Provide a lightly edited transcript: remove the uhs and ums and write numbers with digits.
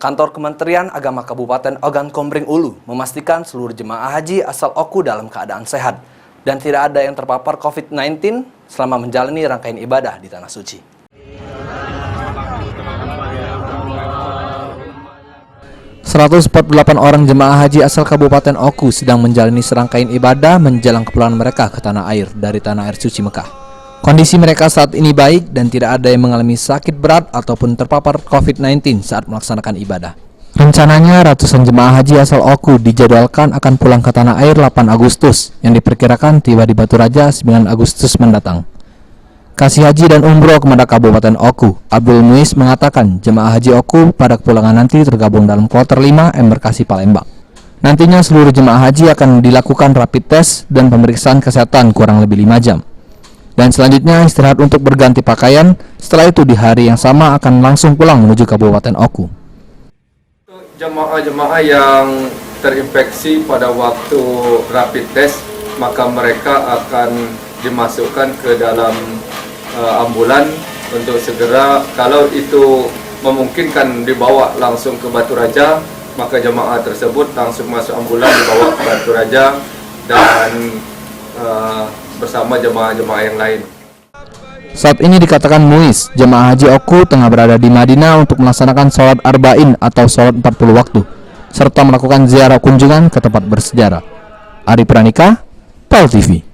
Kantor Kementerian Agama Kabupaten Ogan Komering Ulu memastikan seluruh jemaah haji asal Oku dalam keadaan sehat dan tidak ada yang terpapar COVID-19 selama menjalani rangkaian ibadah di Tanah Suci. ...148 orang jemaah haji asal Kabupaten Oku sedang menjalani serangkaian ibadah menjelang kepulangan mereka ke tanah air dari Tanah Air Suci Mekah. Kondisi mereka saat ini baik dan tidak ada yang mengalami sakit berat ataupun terpapar COVID-19 saat melaksanakan ibadah. Rencananya ratusan jemaah haji asal Oku dijadwalkan akan pulang ke tanah air 8 Agustus yang diperkirakan tiba di Batu Raja 9 Agustus mendatang. Kasih Haji dan Umroh Kemendak Kabupaten Oku, Abdul Muiz mengatakan jemaah haji Oku pada kepulangan nanti tergabung dalam kloter 5 Embarkasi Palembang. Nantinya seluruh jemaah haji akan dilakukan rapid test dan pemeriksaan kesehatan kurang lebih 5 jam. Dan selanjutnya istirahat untuk berganti pakaian, setelah itu di hari yang sama akan langsung pulang menuju Kabupaten Oku. Jemaah-jemaah yang terinfeksi pada waktu rapid test, maka mereka akan dimasukkan ke dalam ambulan untuk segera, kalau itu memungkinkan, dibawa langsung ke Batu Raja, maka jemaah tersebut langsung masuk ambulan dibawa ke Batu Raja dan bersama jemaah-jemaah yang lain. Saat ini dikatakan Muiz, jemaah haji Oku tengah berada di Madinah untuk melaksanakan sholat arba'in atau sholat 40 waktu, serta melakukan ziarah kunjungan ke tempat bersejarah. Ari Pranika, PAL TV.